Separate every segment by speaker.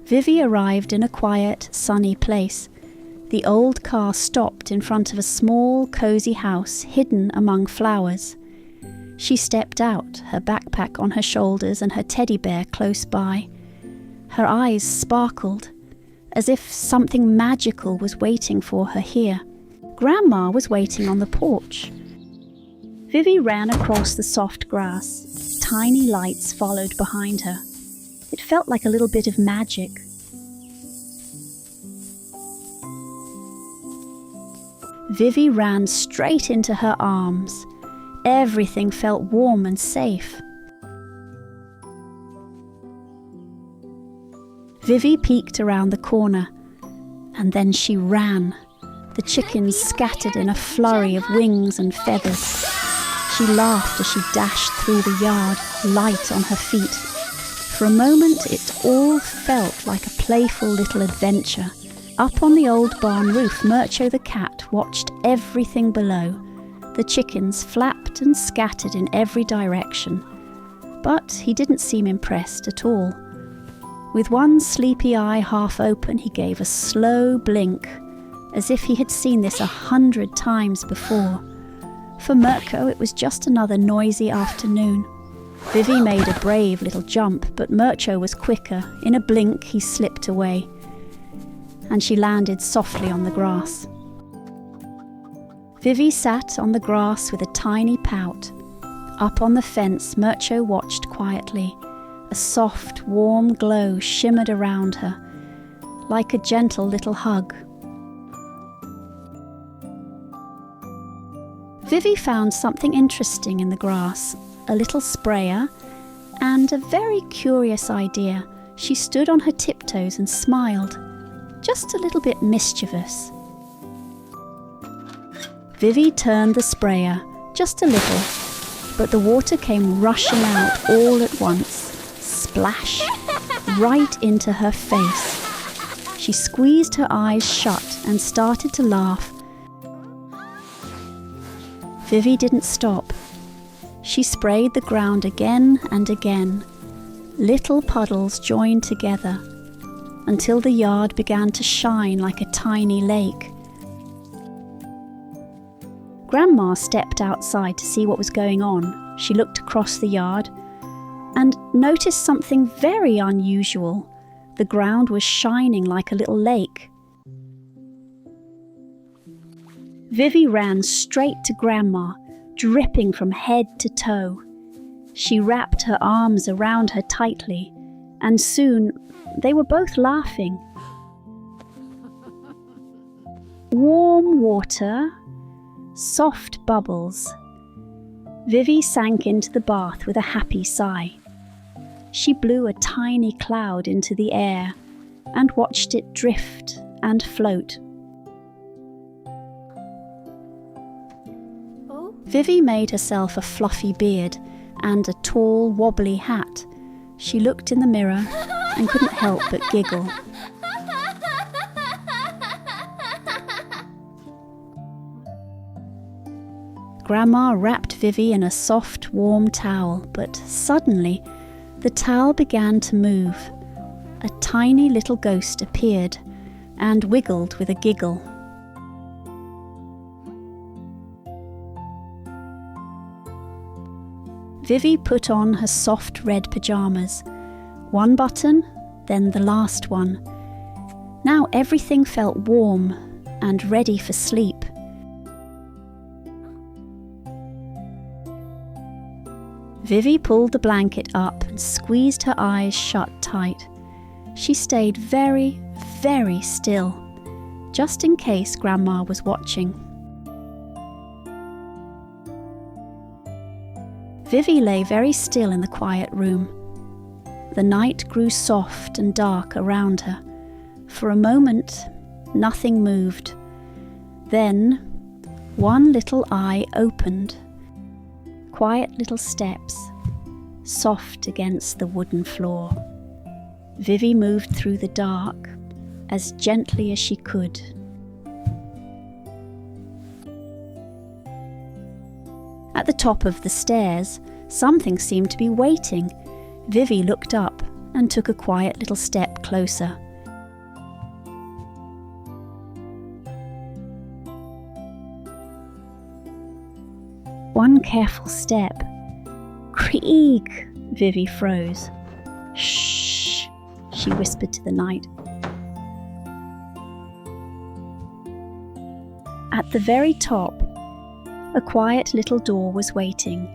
Speaker 1: Vivi arrived in a quiet, sunny place. The old car stopped in front of a small, cosy house hidden among flowers. She stepped out, her backpack on her shoulders and her teddy bear close by. Her eyes sparkled, as if something magical was waiting for her here. Grandma was waiting on the porch. Vivi ran across the soft grass. Tiny lights followed behind her. It felt like a little bit of magic. Vivi ran straight into her arms. Everything felt warm and safe. Vivi peeked around the corner, and then she ran. The chickens scattered in a flurry of wings and feathers. She laughed as she dashed through the yard, light on her feet. For a moment, it all felt like a playful little adventure. Up on the old barn roof, Mircho the cat watched everything below. The chickens flapped and scattered in every direction, but he didn't seem impressed at all. With one sleepy eye half open, he gave a slow blink, as if he had seen this 100 times before. For Mircho, it was just another noisy afternoon. Vivi made a brave little jump, but Mircho was quicker. In a blink, he slipped away, and she landed softly on the grass. Vivi sat on the grass with a tiny pout. Up on the fence, Mircho watched quietly. A soft, warm glow shimmered around her, like a gentle little hug. Vivi found something interesting in the grass, a little sprayer, and a very curious idea. She stood on her tiptoes and smiled, just a little bit mischievous. Vivi turned the sprayer, just a little, but the water came rushing out all at once, splash, right into her face. She squeezed her eyes shut and started to laugh. Vivi didn't stop. She sprayed the ground again and again. Little puddles joined together until the yard began to shine like a tiny lake. Grandma stepped outside to see what was going on. She looked across the yard and noticed something very unusual. The ground was shining like a little lake. Vivi ran straight to Grandma, dripping from head to toe. She wrapped her arms around her tightly, and soon they were both laughing. Warm water, soft bubbles. Vivi sank into the bath with a happy sigh. She blew a tiny cloud into the air and watched it drift and float. Vivi made herself a fluffy beard and a tall, wobbly hat. She looked in the mirror and couldn't help but giggle. Grandma wrapped Vivi in a soft, warm towel, but suddenly the towel began to move. A tiny little ghost appeared and wiggled with a giggle. Vivi put on her soft red pyjamas. One button, then the last one. Now everything felt warm and ready for sleep. Vivi pulled the blanket up and squeezed her eyes shut tight. She stayed very, very still, just in case Grandma was watching. Vivi lay very still in the quiet room. The night grew soft and dark around her. For a moment, nothing moved. Then, one little eye opened. Quiet little steps, soft against the wooden floor. Vivi moved through the dark as gently as she could. At the top of the stairs, something seemed to be waiting. Vivi looked up and took a quiet little step closer. One careful step. Creak! Vivi froze. Shh! She whispered to the night. At the very top, a quiet little door was waiting.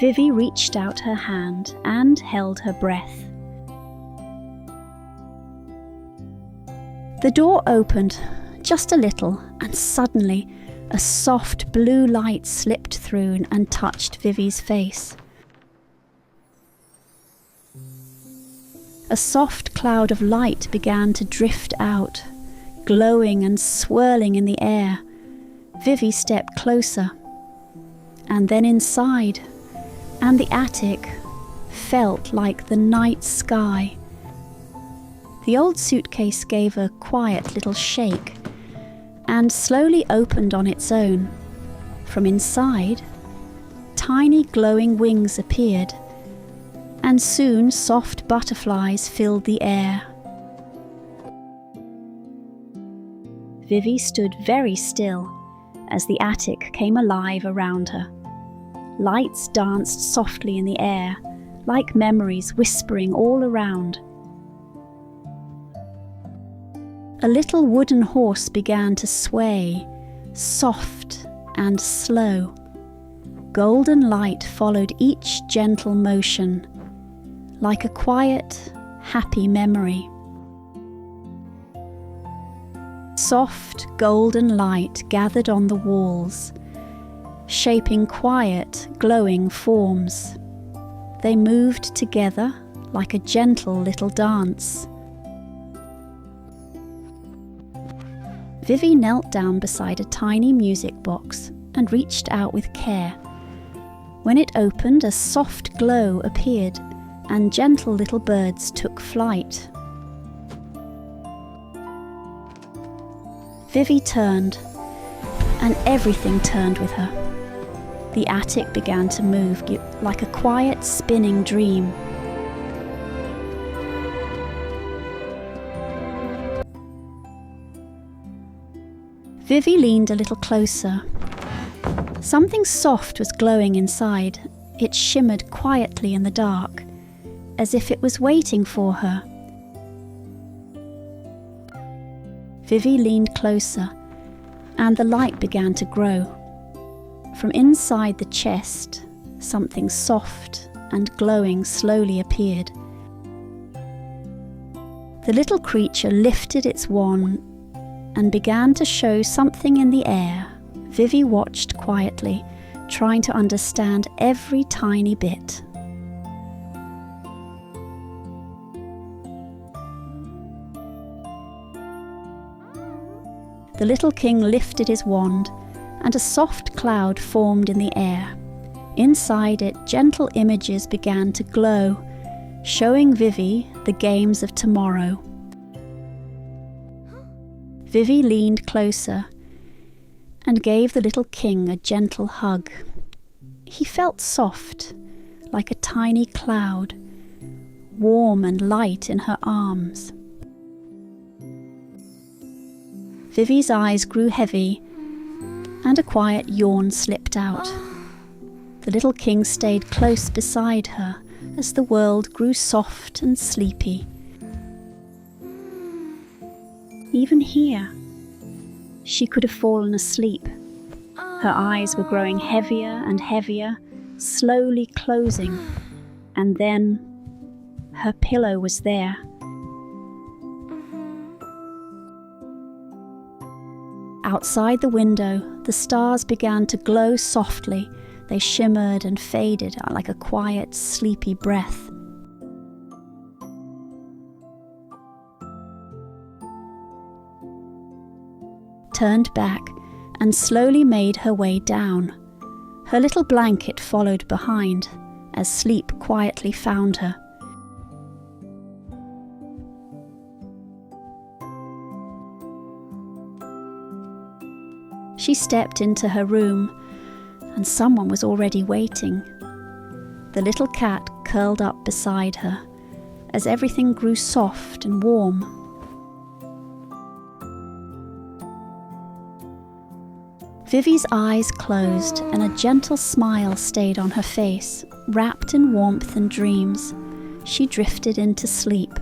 Speaker 1: Vivi reached out her hand and held her breath. The door opened just a little, and suddenly a soft blue light slipped through and touched Vivi's face. A soft cloud of light began to drift out, glowing and swirling in the air. Vivi stepped closer, and then inside, and the attic felt like the night sky. The old suitcase gave a quiet little shake and slowly opened on its own. From inside, tiny glowing wings appeared, and soon soft butterflies filled the air. Vivi stood very still as the attic came alive around her. Lights danced softly in the air, like memories whispering all around. A little wooden horse began to sway, soft and slow. Golden light followed each gentle motion, like a quiet, happy memory. Soft, golden light gathered on the walls, shaping quiet, glowing forms. They moved together like a gentle little dance. Vivi knelt down beside a tiny music box and reached out with care. When it opened, a soft glow appeared, and gentle little birds took flight. Vivi turned, and everything turned with her. The attic began to move like a quiet, spinning dream. Vivi leaned a little closer. Something soft was glowing inside. It shimmered quietly in the dark, as if it was waiting for her. Vivi leaned closer, and the light began to grow. From inside the chest, something soft and glowing slowly appeared. The little creature lifted its wand and began to show something in the air. Vivi watched quietly, trying to understand every tiny bit. The little king lifted his wand, and a soft cloud formed in the air. Inside it, gentle images began to glow, showing Vivi the games of tomorrow. Vivi leaned closer and gave the little king a gentle hug. He felt soft, like a tiny cloud, warm and light in her arms. Vivi's eyes grew heavy, and a quiet yawn slipped out. The little king stayed close beside her as the world grew soft and sleepy. Even here, she could have fallen asleep. Her eyes were growing heavier and heavier, slowly closing, and then her pillow was there. Outside the window, the stars began to glow softly. They shimmered and faded like a quiet, sleepy breath. Turned back and slowly made her way down. Her little blanket followed behind as sleep quietly found her. She stepped into her room, and someone was already waiting. The little cat curled up beside her, as everything grew soft and warm. Vivi's eyes closed and a gentle smile stayed on her face. Wrapped in warmth and dreams, she drifted into sleep.